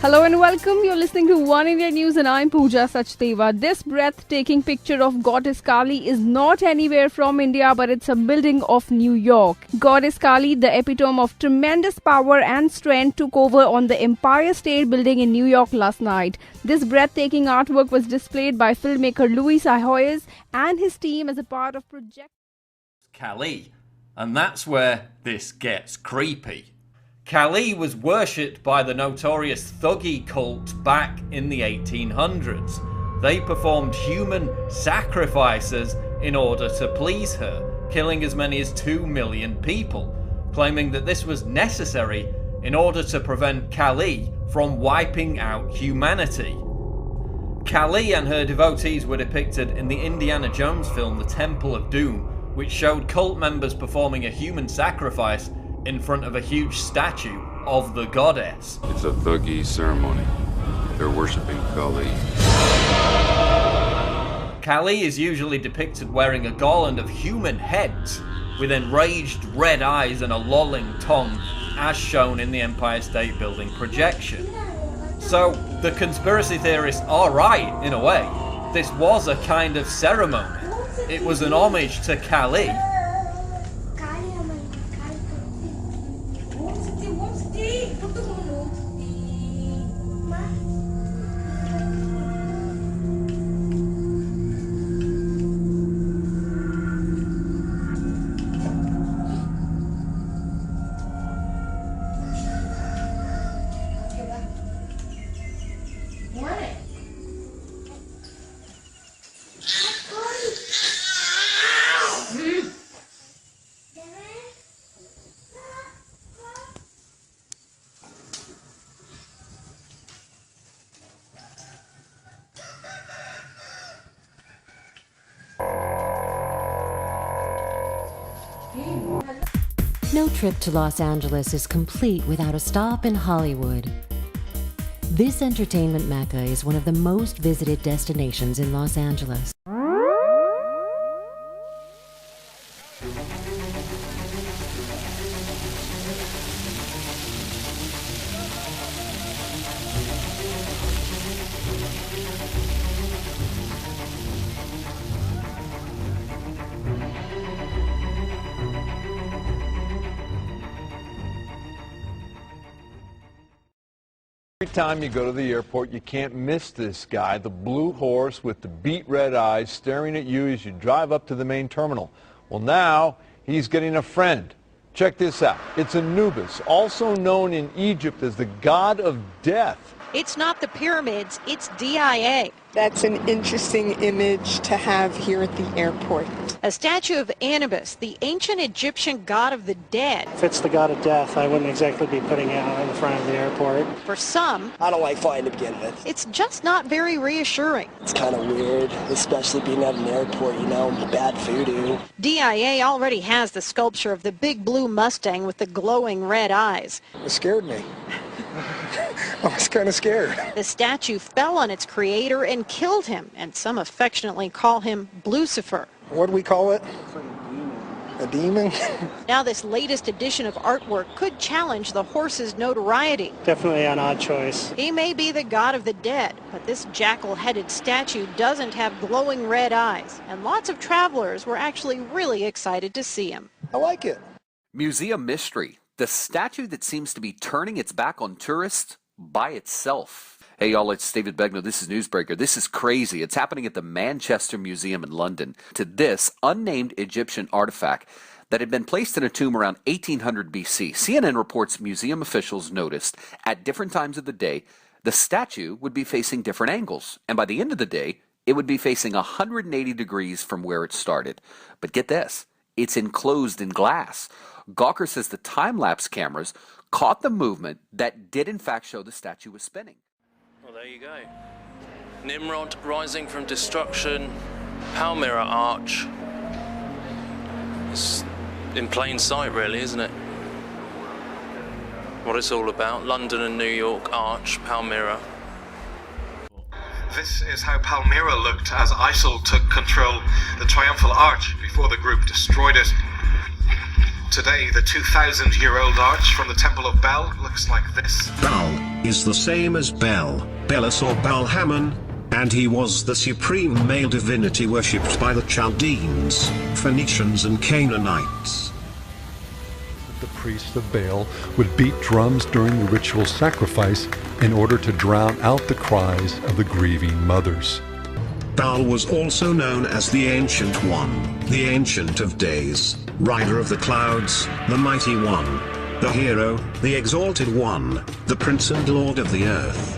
Hello and welcome. You're listening to One India News and I'm Pooja Sachdeva. This breathtaking picture of Goddess Kali is not anywhere from India, but it's a building of New York. Goddess Kali, the epitome of tremendous power and strength, took over on the Empire State Building in New York last night. This breathtaking artwork was displayed by filmmaker Luis Ahoyes and his team as a part of Project Kali. And that's where this gets creepy. Kali was worshipped by the notorious Thuggee cult back in the 1800s. They performed human sacrifices in order to please her, killing as many as 2 million people, claiming that this was necessary in order to prevent Kali from wiping out humanity. Kali and her devotees were depicted in the Indiana Jones film The Temple of Doom, which showed cult members performing a human sacrifice in front of a huge statue of the goddess. It's a Thuggee ceremony. They're worshipping Kali. Kali is usually depicted wearing a garland of human heads with enraged red eyes and a lolling tongue, as shown in the Empire State Building projection. So the conspiracy theorists are right in a way. This was a kind of ceremony. It was an homage to Kali. No trip to Los Angeles is complete without a stop in Hollywood. This entertainment mecca is one of the most visited destinations in Los Angeles. Every time you go to the airport, you can't miss this guy, the blue horse with the beet red eyes staring at you as you drive up to the main terminal. Well, now he's getting a friend. Check this out. It's Anubis, also known in Egypt as the god of death. It's not the pyramids, it's DIA. That's an interesting image to have here at the airport. A statue of Anubis, the ancient Egyptian god of the dead. If it's the god of death, I wouldn't exactly be putting it out in front of the airport. For some, I don't like flying to begin with. it's just not very reassuring. It's kind of weird, especially being at an airport, you know, bad voodoo. DIA already has the sculpture of the big blue Mustang with the glowing red eyes. It scared me. I was kind of scared. The statue fell on its creator and killed him, and some affectionately call him Blucifer. What do we call it? A demon? Now this latest edition of artwork could challenge the horse's notoriety. Definitely an odd choice. He may be the god of the dead, but this jackal-headed statue doesn't have glowing red eyes, and lots of travelers were actually really excited to see him. I like it. Museum Mystery, the statue that seems to be turning its back on tourists by itself. Hey y'all, it's David Begnaud. This is Newsbreaker. This is crazy. It's happening at the Manchester Museum in London to this unnamed Egyptian artifact that had been placed in a tomb around 1800 BC. CNN reports museum officials noticed at different times of the day the statue would be facing different angles, and by the end of the day it would be facing 180 degrees from where it started. But get this, it's enclosed in glass. Gawker says the time-lapse cameras caught the movement that did in fact show the statue was spinning. Well, there you go. Nimrod rising from destruction, Palmyra Arch. It's in plain sight really, isn't it? What it's all about. London and New York Arch, Palmyra. This is how Palmyra looked as ISIL took control the Triumphal Arch before the group destroyed it. Today, the 2,000-year-old arch from the Temple of Bel looks like this. Baal is the same as Bel, Belus or Baal-Hamon, and he was the supreme male divinity worshipped by the Chaldeans, Phoenicians and Canaanites. The priests of Baal would beat drums during the ritual sacrifice in order to drown out the cries of the grieving mothers. Baal was also known as the Ancient One, the Ancient of Days, Rider of the Clouds, the Mighty One, the Hero, the Exalted One, the Prince and Lord of the Earth.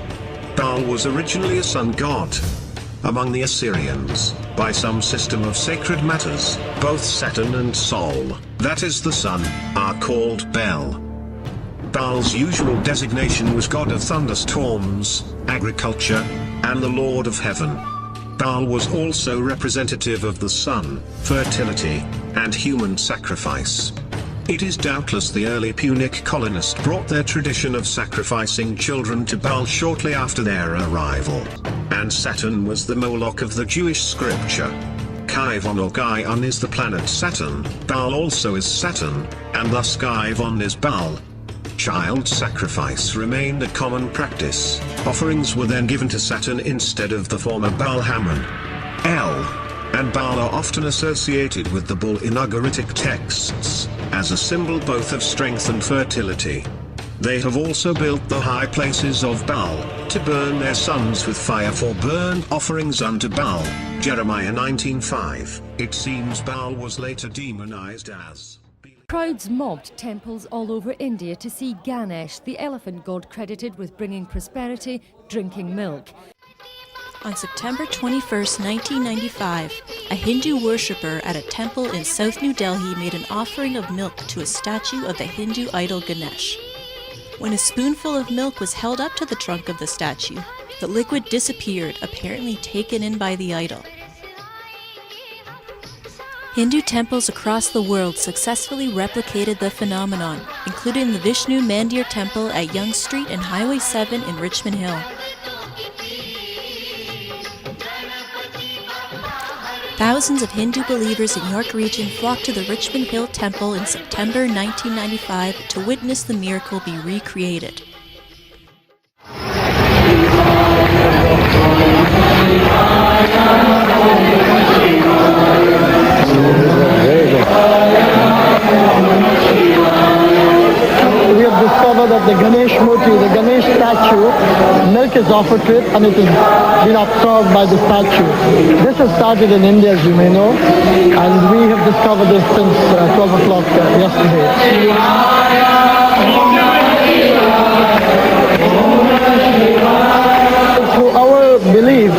Baal was originally a sun god. Among the Assyrians, by some system of sacred matters, both Saturn and Sol, that is the sun, are called Bel. Baal's usual designation was god of thunderstorms, agriculture, and the Lord of Heaven. Baal was also representative of the sun, fertility, and human sacrifice. It is doubtless the early Punic colonists brought their tradition of sacrificing children to Baal shortly after their arrival. And Saturn was the Moloch of the Jewish scripture. Kivon or Gion is the planet Saturn, Baal also is Saturn, and thus Kivon is Baal. Child sacrifice remained a common practice. Offerings were then given to Saturn instead of the former Baal-Hamon. El and Baal are often associated with the bull in Ugaritic texts, as a symbol both of strength and fertility. They have also built the high places of Baal, to burn their sons with fire for burnt offerings unto Baal, Jeremiah 19:5. It seems Baal was later demonized as... Crowds mobbed temples all over India to see Ganesh, the elephant god credited with bringing prosperity, drinking milk. On September 21, 1995, a Hindu worshipper at a temple in South New Delhi made an offering of milk to a statue of the Hindu idol Ganesh. When a spoonful of milk was held up to the trunk of the statue, the liquid disappeared, apparently taken in by the idol. Hindu temples across the world successfully replicated the phenomenon, including the Vishnu Mandir Temple at Yonge Street and Highway 7 in Richmond Hill. Thousands of Hindu believers in York Region flocked to the Richmond Hill Temple in September 1995 to witness the miracle be recreated. We have discovered that the Ganesh Murti, the Ganesh statue, milk is offered to it and it has been absorbed by the statue. This has started in India, as you may know, and we have discovered this since 12 o'clock yesterday. Through our belief,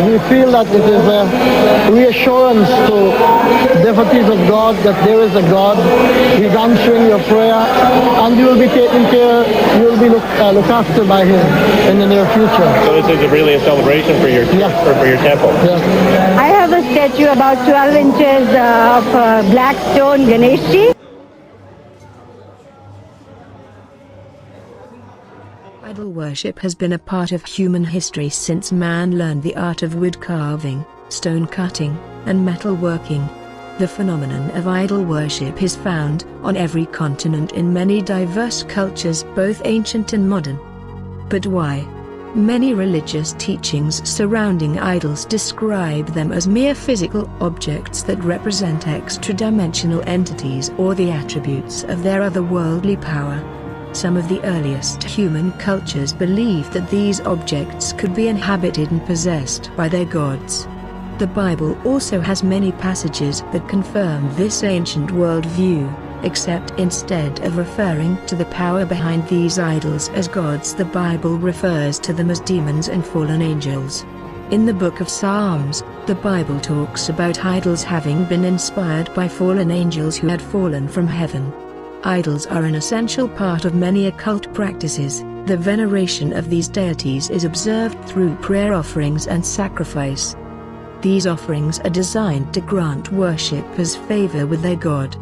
we feel that it is a reassurance to devotees of God that there is a God. He's answering your prayer, and you will be taken care. You will be looked after by Him in the near future. So this is really a celebration for your for your temple. Yes. I have a statue about 12 inches of black stone Ganeshji. Idol worship has been a part of human history since man learned the art of wood carving, stone cutting, and metal working. The phenomenon of idol worship is found on every continent in many diverse cultures, both ancient and modern. But why? Many religious teachings surrounding idols describe them as mere physical objects that represent extra-dimensional entities or the attributes of their otherworldly power. Some of the earliest human cultures believed that these objects could be inhabited and possessed by their gods. The Bible also has many passages that confirm this ancient worldview, except instead of referring to the power behind these idols as gods, the Bible refers to them as demons and fallen angels. In the book of Psalms, the Bible talks about idols having been inspired by fallen angels who had fallen from heaven. Idols are an essential part of many occult practices. The veneration of these deities is observed through prayer offerings and sacrifice. These offerings are designed to grant worshippers favor with their God.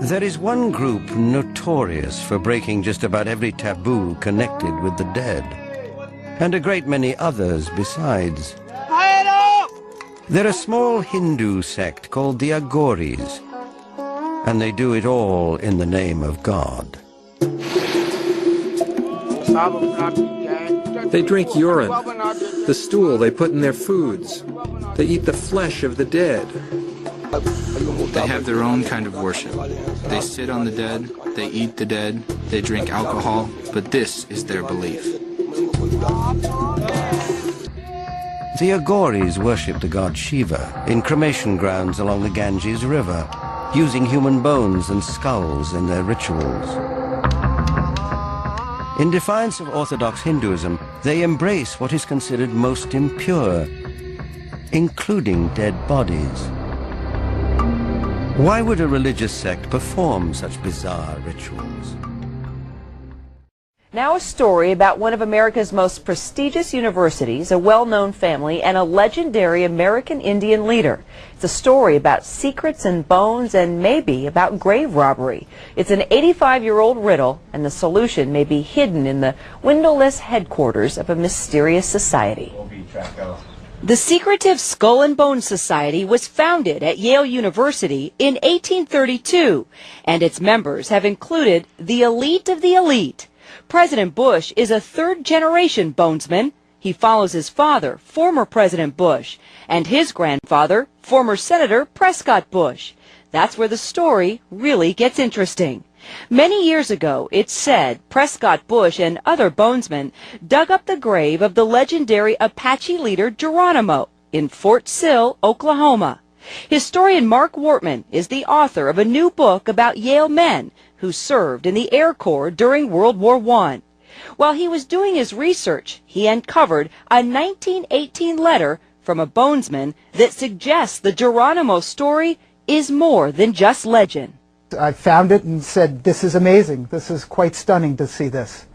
There is one group notorious for breaking just about every taboo connected with the dead, and a great many others besides. They're a small Hindu sect called the Aghoris, and they do it all in the name of God. They drink urine, the stool they put in their foods. They eat the flesh of the dead. They have their own kind of worship. They sit on the dead, they eat the dead, they drink alcohol, but this is their belief. The Aghoris worship the god Shiva in cremation grounds along the Ganges River, using human bones and skulls in their rituals. In defiance of Orthodox Hinduism, they embrace what is considered most impure, including dead bodies. Why would a religious sect perform such bizarre rituals? Now a story about one of America's most prestigious universities, a well-known family, and a legendary American Indian leader. It's a story about secrets and bones and maybe about grave robbery. It's an 85-year-old riddle, and the solution may be hidden in the windowless headquarters of a mysterious society. The secretive Skull and Bones Society was founded at Yale University in 1832, and its members have included the elite of the elite. President Bush is a third-generation bonesman. He follows his father, former President Bush, and his grandfather, former Senator Prescott Bush. That's where the story really gets interesting. Many years ago, it's said Prescott Bush and other bonesmen dug up the grave of the legendary Apache leader Geronimo in Fort Sill, Oklahoma. Historian Mark Wortman is the author of a new book about Yale men who served in the Air Corps during World War I. While he was doing his research, he uncovered a 1918 letter from a bonesman that suggests the Geronimo story is more than just legend. I found it and said, this is amazing. This is quite stunning to see this.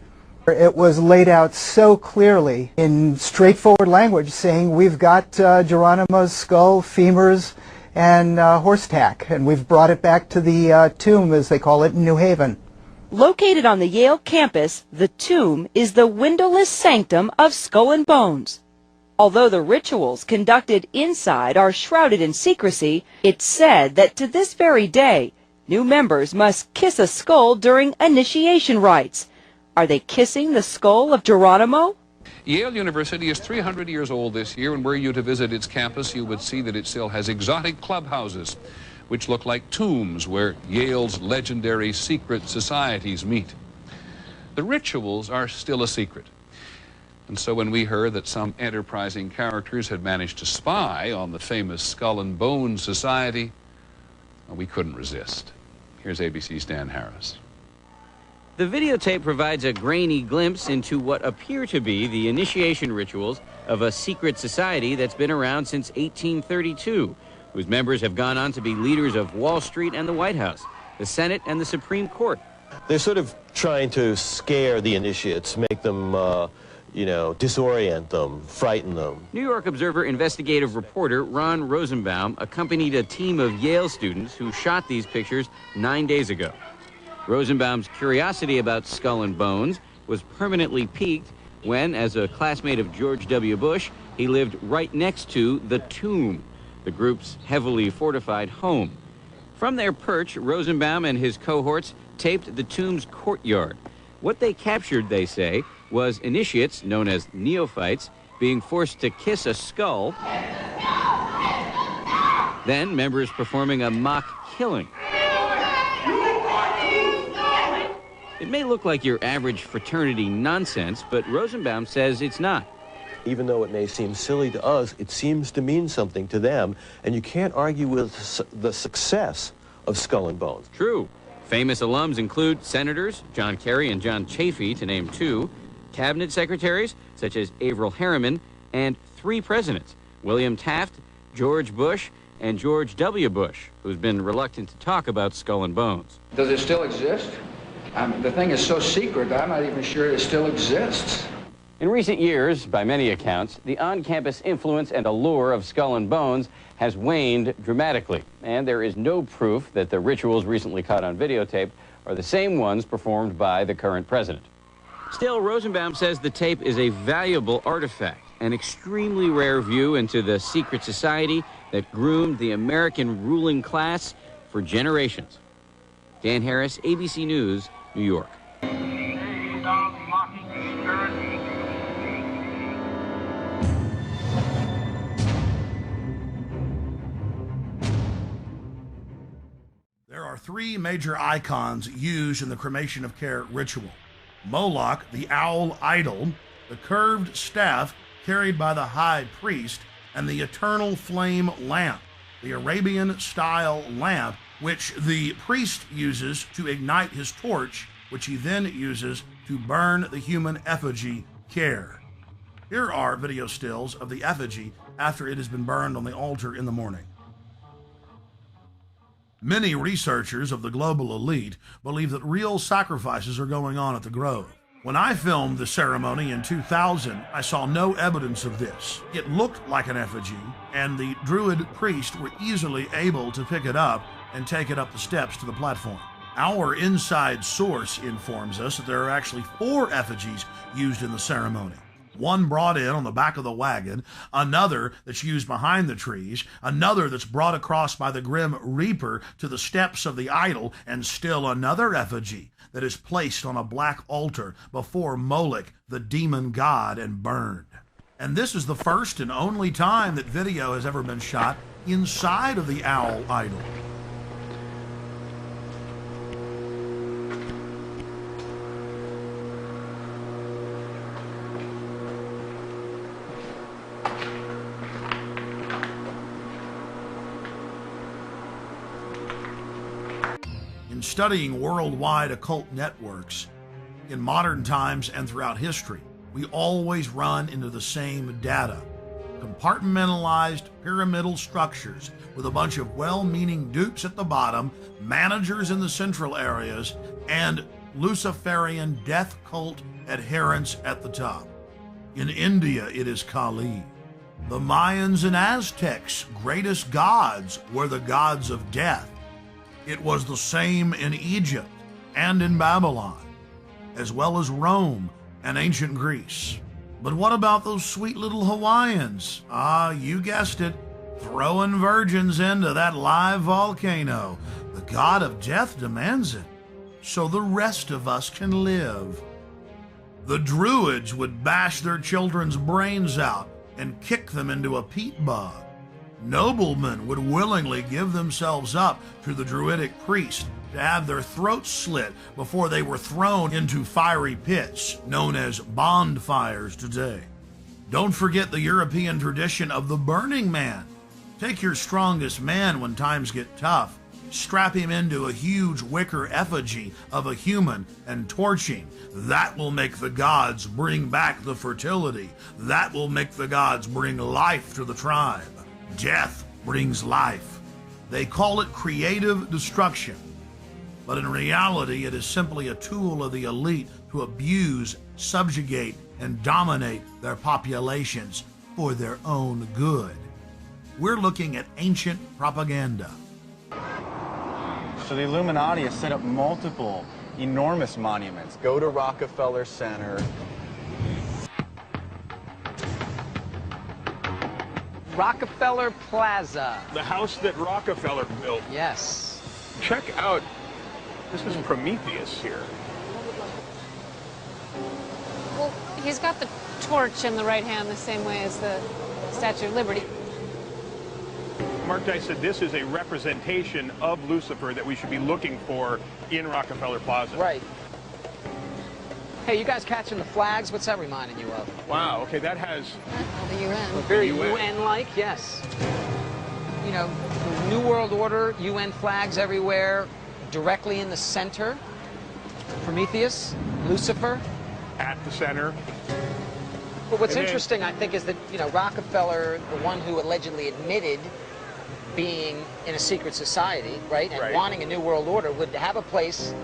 It was laid out so clearly in straightforward language, saying we've got Geronimo's skull, femurs, and horse tack, and we've brought it back to the tomb, as they call it, in New Haven. Located on the Yale campus, the tomb is the windowless sanctum of Skull and Bones. Although the rituals conducted inside are shrouded in secrecy, it's said that to this very day, new members must kiss a skull during initiation rites. Are they kissing the skull of Geronimo? Yale University is 300 years old this year, and were you to visit its campus, you would see that it still has exotic clubhouses, which look like tombs where Yale's legendary secret societies meet. The rituals are still a secret. And so when we heard that some enterprising characters had managed to spy on the famous Skull and Bones Society, well, we couldn't resist. Here's ABC's Dan Harris. The videotape provides a grainy glimpse into what appear to be the initiation rituals of a secret society that's been around since 1832, whose members have gone on to be leaders of Wall Street and the White House, the Senate and the Supreme Court. They're sort of trying to scare the initiates, make them, disorient them, frighten them. New York Observer investigative reporter Ron Rosenbaum accompanied a team of Yale students who shot these pictures 9 days ago. Rosenbaum's curiosity about Skull and Bones was permanently piqued when, as a classmate of George W. Bush, he lived right next to the tomb, the group's heavily fortified home. From their perch, Rosenbaum and his cohorts taped the tomb's courtyard. What they captured, they say, was initiates, known as neophytes, being forced to kiss a skull, then members performing a mock killing. It may look like your average fraternity nonsense, but Rosenbaum says it's not. Even though it may seem silly to us, it seems to mean something to them, and you can't argue with the success of Skull and Bones. True. Famous alums include senators John Kerry and John Chafee, to name two, cabinet secretaries such as Averell Harriman, and 3 presidents, William Taft, George Bush, and George W. Bush, who's been reluctant to talk about Skull and Bones. Does it still exist? The thing is so secret, I'm not even sure it still exists. In recent years, by many accounts, the on-campus influence and allure of Skull and Bones has waned dramatically, and there is no proof that the rituals recently caught on videotape are the same ones performed by the current president. Still, Rosenbaum says the tape is a valuable artifact, an extremely rare view into the secret society that groomed the American ruling class for generations. Dan Harris, ABC News, New York. There are three major icons used in the cremation of care ritual. Moloch, the owl idol, the curved staff carried by the high priest, and the eternal flame lamp, the Arabian-style lamp, which the priest uses to ignite his torch, which he then uses to burn the human effigy care. Here are video stills of the effigy after it has been burned on the altar in the morning. Many researchers of the global elite believe that real sacrifices are going on at the grove. When I filmed the ceremony in 2000, I saw no evidence of this. It looked like an effigy, and the Druid priest were easily able to pick it up and take it up the steps to the platform. Our inside source informs us that there are actually 4 effigies used in the ceremony. One brought in on the back of the wagon, another that's used behind the trees, another that's brought across by the Grim Reaper to the steps of the idol, and still another effigy that is placed on a black altar before Moloch, the demon god, and burned. And this is the first and only time that video has ever been shot inside of the owl idol. In studying worldwide occult networks, in modern times and throughout history, we always run into the same data. Compartmentalized pyramidal structures with a bunch of well-meaning dupes at the bottom, managers in the central areas, and Luciferian death cult adherents at the top. In India, it is Kali. The Mayans and Aztecs' greatest gods were the gods of death. It was the same in Egypt and in Babylon, as well as Rome and ancient Greece. But what about those sweet little Hawaiians? You guessed it, throwing virgins into that live volcano. The god of death demands it, so the rest of us can live. The Druids would bash their children's brains out and kick them into a peat bog. Noblemen would willingly give themselves up to the Druidic priest to have their throats slit before they were thrown into fiery pits, known as bonfires today. Don't forget the European tradition of the Burning Man. Take your strongest man when times get tough, strap him into a huge wicker effigy of a human and torch him. That will make the gods bring back the fertility. That will make the gods bring life to the tribe. Death brings life. They call it creative destruction, but in reality it is simply a tool of the elite to abuse, subjugate, and dominate their populations for their own good. We're looking at ancient propaganda. So the Illuminati has set up multiple enormous monuments. Go to Rockefeller Center. Rockefeller Plaza. The house that Rockefeller built. Yes. Check out, this is Prometheus here. Well, he's got the torch in the right hand the same way as the Statue of Liberty. Mark Dice said this is a representation of Lucifer that we should be looking for in Rockefeller Plaza. Right. Hey, you guys catching the flags? What's that reminding you of? Wow, okay, that has... The UN. Very UN-like, yes. You know, New World Order, UN flags everywhere, directly in the center. Prometheus, Lucifer. At the center. But what's interesting, I think, is that, you know, Rockefeller, the one who allegedly admitted being in a secret society, right, and wanting a New World Order, would have a place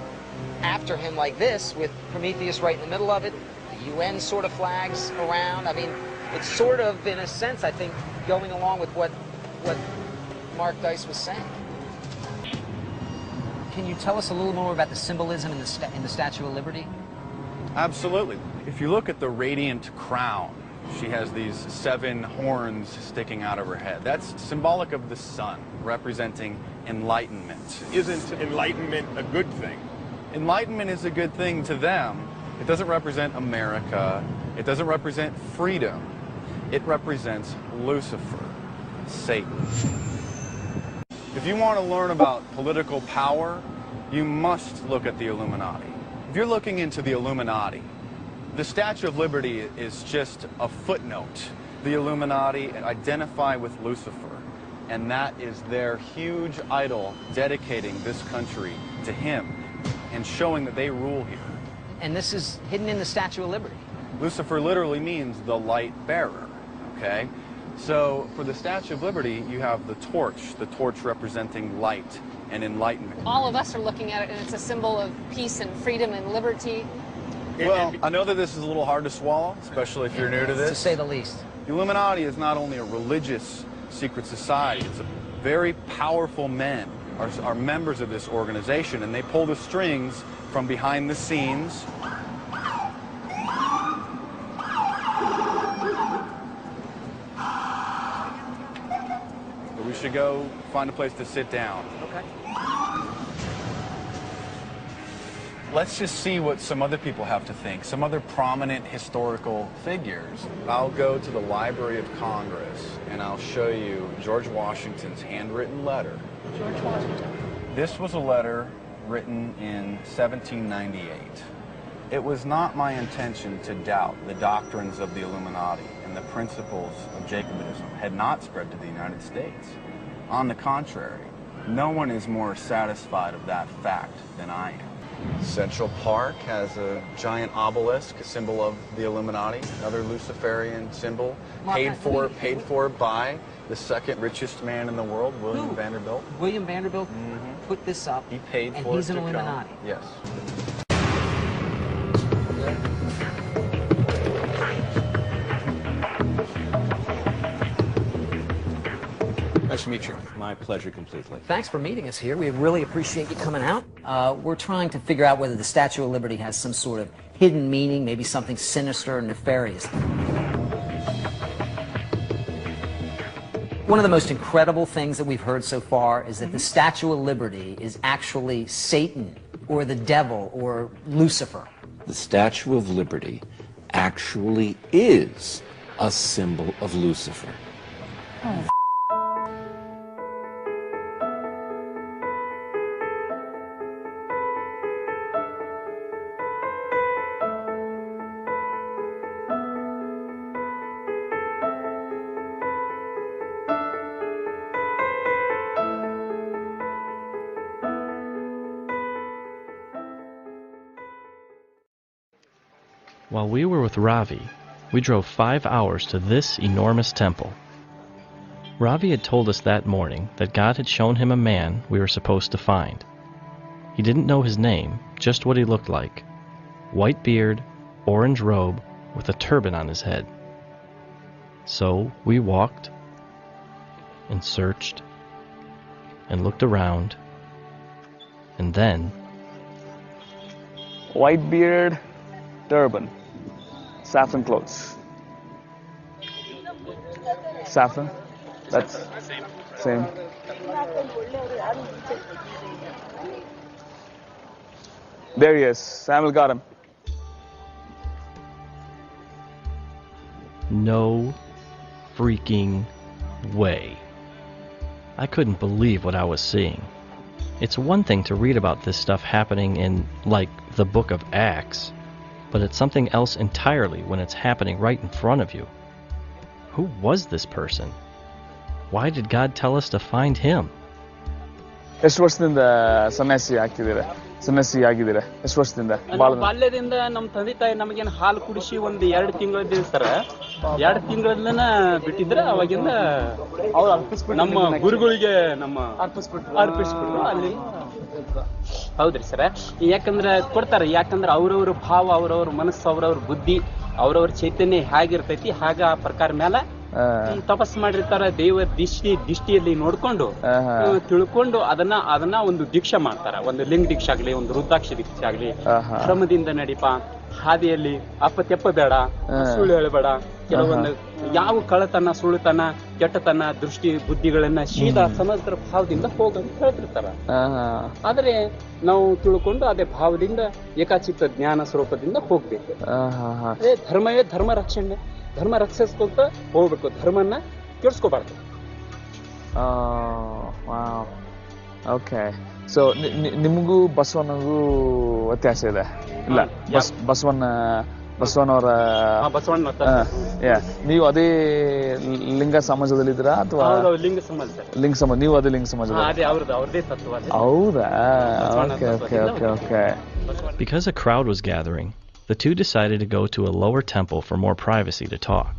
after him like this, with Prometheus right in the middle of it, the UN sort of flags around. I mean, it's sort of, in a sense, I think, going along with what Mark Dice was saying. Can you tell us a little more about the symbolism in the Statue of Liberty? Absolutely. If you look at the radiant crown, she has these 7 horns sticking out of her head. That's symbolic of the sun, representing enlightenment. Isn't enlightenment a good thing? Enlightenment is a good thing to them. It doesn't represent America. It doesn't represent freedom. It represents Lucifer, Satan. If you want to learn about political power, you must look at the Illuminati. If you're looking into the Illuminati, the Statue of Liberty is just a footnote. The Illuminati identify with Lucifer, and that is their huge idol dedicating this country to him and showing that they rule here. And this is hidden in the Statue of Liberty. Lucifer literally means the light bearer, okay? So for the Statue of Liberty, you have the torch representing light and enlightenment. All of us are looking at it, and it's a symbol of peace and freedom and liberty. Well, I know that this is a little hard to swallow, especially if you're new to this. To say the least. The Illuminati is not only a religious secret society, it's a very powerful men are members of this organization, and they pull the strings from behind the scenes. But we should go find a place to sit down. Okay. Let's just see what some other people have to think, some other prominent historical figures. I'll go to the Library of Congress, and I'll show you George Washington's handwritten letter. George Washington. This was a letter written in 1798. It was not my intention to doubt the doctrines of the Illuminati, and the principles of Jacobinism had not spread to the United States. On the contrary, no one is more satisfied of that fact than I am. Central Park has a giant obelisk, a symbol of the Illuminati, another Luciferian symbol, paid for by the second richest man in the world, William Vanderbilt. William Vanderbilt put this up. He paid and for he's it an to Illuminati. come. Yes. Nice to meet you. My pleasure completely. Thanks for meeting us here. We really appreciate you coming out. We're trying to figure out whether the Statue of Liberty has some sort of hidden meaning, maybe something sinister or nefarious. One of the most incredible things that we've heard so far is that the Statue of Liberty is actually Satan or the devil or Lucifer. The Statue of Liberty actually is a symbol of Lucifer. Oh. While we were with Ravi, we drove 5 hours to this enormous temple. Ravi had told us that morning that God had shown him a man we were supposed to find. He didn't know his name, just what he looked like. White beard, orange robe, with a turban on his head. So we walked and searched and looked around, and then... White beard, turban, saffron clothes. Saffron? That's same. There he is. Samuel got him. No freaking way. I couldn't believe what I was seeing. It's one thing to read about this stuff happening in, like, the book of Acts, but it's something else entirely when it's happening right in front of you. Who was this person? Why did God tell us to find him? ಎಷ್ಟು ವರ್ಷದಿಂದ ಸನ್ಯಾಸಿ ಆಗ್ತಿದ್ದೀರಾ? ಸನ್ಯಾಸಿ ಆಗಿದ್ದೀರಾ? ಎಷ್ಟು ವರ್ಷದಿಂದ? ಬಾಲ್ಯದಿಂದ ನಮ್ಮ ತಂದೆ ತಾಯಿ ನಮಗೇನು ಹಾಲು ಕುಡಿಸಿ ಒಂದು 2 ತಿಂಗಳಿಂದ ಸರ್ 2 ತಿಂಗಳಿಂದನ ಬಿಟ್ಟಿದ್ರೆ ಅವಾಗಿಂದ ನಮ್ಮ ಗುರುಗಳಿಗೆ ನಮ್ಮ ಅರ್ಪಿಸ್ಬಿಟ್ರು ಅಲ್ಲಿ ಹೌದ್ರಿ ಸರ. ಯಾಕಂದ್ರೆ ಕೊಡ್ತಾರೆ, ಯಾಕಂದ್ರೆ ಅವ್ರವ್ರ ಭಾವ, ಅವ್ರವ್ರ ಮನಸ್ಸು, ಅವ್ರವ್ರ ಬುದ್ಧಿ, ಅವ್ರವ್ರ ಚೈತನ್ಯ ಹೇಗಿರ್ತೈತಿ ಹಾಗ ಆ ಪ್ರಕಾರ ಮೇಲೆ ತಪಸ್ಸು ಮಾಡಿರ್ತಾರ. ದೇವರ ದೃಷ್ಟಿಯಲ್ಲಿ ನೋಡ್ಕೊಂಡು ತಿಳ್ಕೊಂಡು ಅದನ್ನ ಒಂದು ದೀಕ್ಷೆ ಮಾಡ್ತಾರ. ಒಂದು ಲಿಂಗ ದೀಕ್ಷೆ ಆಗ್ಲಿ, ಒಂದು ರುದ್ರಾಕ್ಷಿ ದೀಕ್ಷೆ ಆಗ್ಲಿ, ಕ್ರಮದಿಂದ ನಡಿಪ, ಹಾದಿಯಲ್ಲಿ ಅಪ್ಪತ್ತೆಪ್ಪ ಬೇಡ, ಸುಳ್ಳು ಹೇಳಬೇಡ, ಕೆಲವೊಂದು ಯಾವ ಕಳ್ಳತನ, ಸುಳ್ಳುತನ, ಕೆಟ್ಟತನ, ದೃಷ್ಟಿ ಬುದ್ಧಿಗಳನ್ನ ಶೀದಾ ಸಮಗ್ರ ಭಾವದಿಂದ ಹೋಗಂತ ಹೇಳ್ತಿರ್ತಾರ. ಆದ್ರೆ ನಾವು ತಿಳ್ಕೊಂಡು ಅದೇ ಭಾವದಿಂದ ಏಕಾಚಿತ್ತ ಜ್ಞಾನ ಸ್ವರೂಪದಿಂದ ಹೋಗ್ಬೇಕು. ಅದೇ ಧರ್ಮವೇ ಧರ್ಮ ರಕ್ಷಣೆ, ಧರ್ಮ ರಕ್ಷಿಸ್ಕೊಂತ ಹೋಗ್ಬೇಕು, ಧರ್ಮನ್ನ ಕೆಡ್ಸ್ಕೋಬಾರ್ದು. ಓಕೆ. ಸೊ ನಿಮಗೂ ಬಸವನಿಗೂ ವ್ಯತ್ಯಾಸ ಇದೆ? ಇಲ್ಲ, ಬಸವನವರ ನೀವು ಅದೇ ಲಿಂಗ ಸಮಾಜದಲ್ಲಿದ್ದೀರಾ ಅಥವಾ ಲಿಂಗ ಸಮಾಜ? ನೀವು ಅದೇ ಲಿಂಗ ಸಮಾಜ? ಹೌದಾ? Because a crowd was gathering, the two decided to go to a lower temple for more privacy to talk.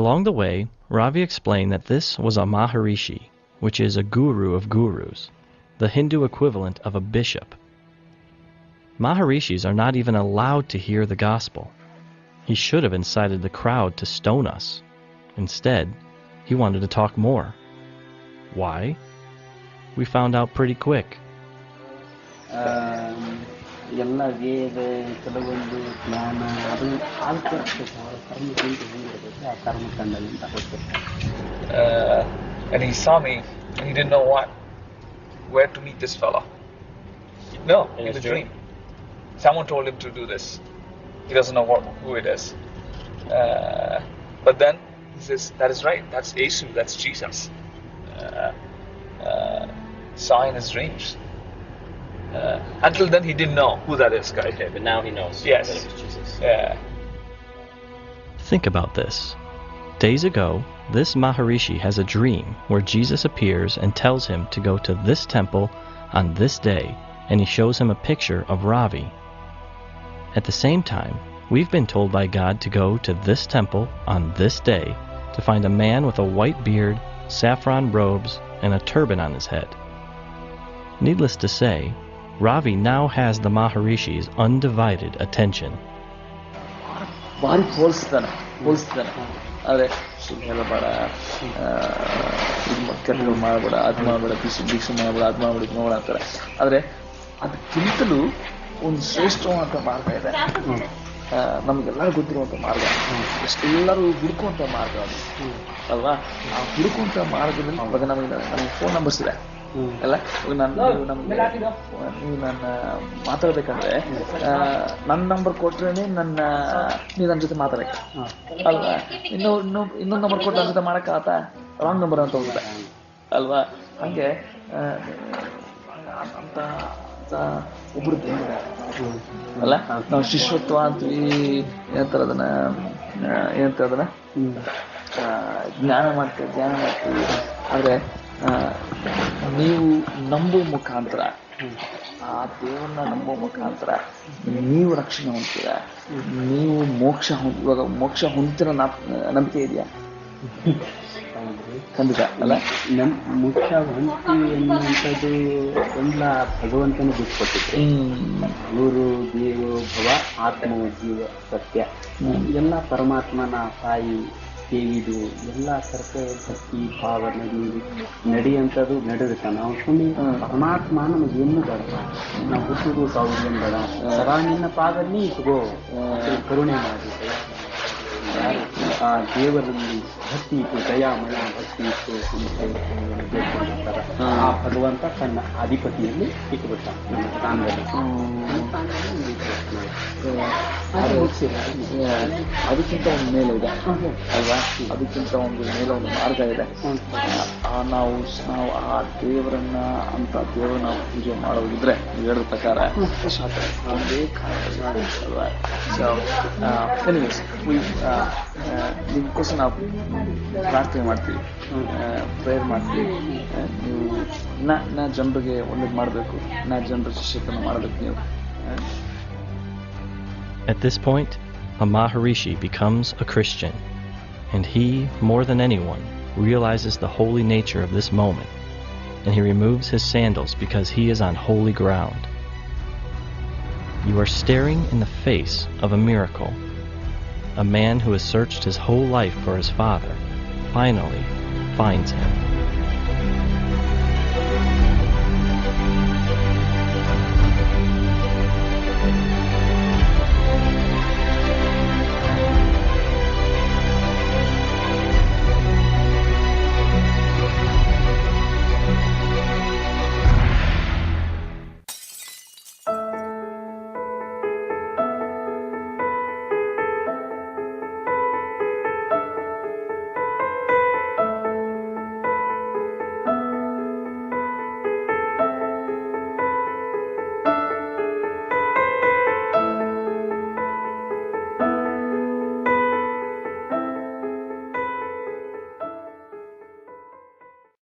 Along the way, Ravi explained that this was a Maharishi, which is a guru of gurus, the Hindu equivalent of a bishop. Maharishis are not even allowed to hear the gospel. He should have incited the crowd to stone us. Instead, he wanted to talk more. Why? We found out pretty quick. ಎಲ್ಲ ವೇದ, ಕೆಲವೊಂದು ಜ್ಞಾನ, ಅದು ಆಲ್ಕರ್ಮಿಕ ಆ ಕರ್ಮಕಾಂಡದಿಂದ And he saw me, and he didn't know where to meet this fellow. No, in a dream. Someone told him to do this. He doesn't know who it is. But then he says, that is right, that's Jesus, that's Jesus. Saw in his dreams. Until then he didn't know who that is, guy. Okay, but now he knows. Yes. That it was Jesus. Yeah. Think about this. Days ago, this Maharishi has a dream where Jesus appears and tells him to go to this temple on this day, and he shows him a picture of Ravi. At the same time, we've been told by God to go to this temple on this day to find a man with a white beard, saffron robes, and a turban on his head. Needless to say, Ravi now has the Maharishi's undivided attention. ಭಾರಿ ಹೋಲಿಸ್ತಾನೆ. ಆದರೆ ಹೇಳಬೇಡ, ಕೆಟ್ಟಗಳು ಮಾಡಬೇಡ, ಅದು ಮಾಡಬೇಡ, ದೀಕ್ಷೆ ಮಾಡಬೇಡ, ಅದು ಮಾಡಬೇಡ, ಇದು ಮಾಡಬೇಡ ಅಂತಾರೆ. ಆದರೆ ಅದಕ್ಕಿಂತಲೂ ಒಂದು ಶ್ರೇಷ್ಠವಾದ ಮಾರ್ಗ ಇದೆ, ನಮಗೆಲ್ಲರೂ ಗೊತ್ತಿರುವಂಥ ಮಾರ್ಗ, ಎಲ್ಲರೂ ಹುಡುಕುವಂಥ ಮಾರ್ಗ ಅದು ಅಲ್ವಾ? ಆ ಹುಡುಕುವಂಥ ಮಾರ್ಗದಲ್ಲಿ ಇವಾಗ ನಮಗೆ ಫೋನ್ ನಂಬರ್ಸ್ ಇದೆ ಅಲ್ಲ? ನೀವು ನನ್ನ ಮಾತಾಡ್ಬೇಕಂದ್ರೆ ನನ್ನ ನಂಬರ್ ಕೊಟ್ರೇನೆ ನೀವು ನನ್ನ ಜೊತೆ ಮಾತಾಡಕ್ಕೆ ಅಲ್ವಾ? ಇನ್ನೊಂದು ನಂಬರ್ ಕೊಟ್ಟು ನನ್ನ ಜೊತೆ ಮಾಡೋಕ್ಕಾಗತ್ತ? ರಾಂಗ್ ನಂಬರ್ ಅಂತ ಹೋಗುತ್ತೆ ಅಲ್ವಾ? ಹಂಗೆ ಅಂತ ಒಬ್ರು ಅಲ್ಲ, ನಾವು ಶಿಷ್ಯತ್ವ ಅಂತೀವಿ, ಏನಂತಾರೆ ಅದನ್ನ ಜ್ಞಾನ ಮಾಡ್ತೀವಿ. ಆದರೆ ನೀವು ನಂಬುವ ಮುಖಾಂತರ, ಆ ದೇವರನ್ನ ನಂಬುವ ಮುಖಾಂತರ ನೀವು ರಕ್ಷಣೆ ಹೊಂದ್ತೀರ, ನೀವು ಇವಾಗ ಮೋಕ್ಷ ಹೊಂದಿರ ನಂಬಿಕೆ ಇದೆಯಾ? ಖಂಡಿತ ಅಲ್ಲ. ಮೋಕ್ಷ ಹೊಂದ್ತೀವಿ ಎನ್ನುವಂಥದ್ದು ಎಲ್ಲ ಭಗವಂತನ ಬಿಟ್ಕೊಟ್ಟಿದ್ರು. ಗುರು, ದೇವ, ಭವ, ಆತ್ಮ, ಜೀವ, ಸತ್ಯ ಎಲ್ಲ ಪರಮಾತ್ಮನ ತಾಯಿ ದೇವಿದು ಎಲ್ಲ ಕರ್ತವ್ಯ, ಭಕ್ತಿ ಭಾವ ನಡೆಯುವಂಥದ್ದು ನಡೆಯುತ್ತೆ. ನಾವು ಸುಮ್ಮನೆ ಪರಮಾತ್ಮ ನಮಗೆ ಏನು ಬೇಡ, ನಾವು ಹುಟ್ಟುದು ಸಾವಿರ ಏನು ಬೇಡ, ಸದಾ ನಿನ್ನ ಪಾದನ್ನೇ ಇಟ್ಕೋ, ಕರುಣೆ ಮಾಡಿದ್ರೆ ಆ ದೇವರಲ್ಲಿ ಭಕ್ತಿ ಇತ್ತು, ದಯಾಮಯ ಭಕ್ತಿ ಇತ್ತು, ಬೇಡ್ಕೊಂಡಿರ್ತಾರೆ. ಆ ಭಗವಂತ ತನ್ನ ಅಧಿಪತಿಯಲ್ಲಿ ಇಟ್ಬಿಟ್ಟ ನಮ್ಮ ಸ್ಥಾನದಲ್ಲಿ. ಅದಕ್ಕಿಂತ ಒಂದು ಮೇಲೆ ಇದೆ ಅಲ್ವಾ? ಅದಕ್ಕಿಂತ ಒಂದು ಮೇಲೆ ಒಂದು ಮಾರ್ಗ ಇದೆ. ನಾವು ಆ ದೇವರನ್ನ ನಾವು ಪೂಜೆ ಮಾಡೋದಿದ್ರೆ ನೀವು ಹೇಳಿದ ಪ್ರಕಾರ ಒಂದೇ ಅಲ್ವಾ? ನಿಮ್ಗೋಸ್ಕರ ನಾವು ಪ್ರಾರ್ಥನೆ ಮಾಡ್ತೀವಿ, ಪ್ರೇಯರ್ ಮಾಡ್ತೀವಿ. ನೀವು ಜನರಿಗೆ ಒಳ್ಳೇದು ಮಾಡಬೇಕು, ಜನರ ಶಿಷ್ಯತನ ಮಾಡಬೇಕು ನೀವು. At this point, a Maharishi becomes a Christian, and he, more than anyone, realizes the holy nature of this moment. and he removes his sandals because he is on holy ground. You are staring in the face of a miracle. A man who has searched his whole life for his father finally finds him.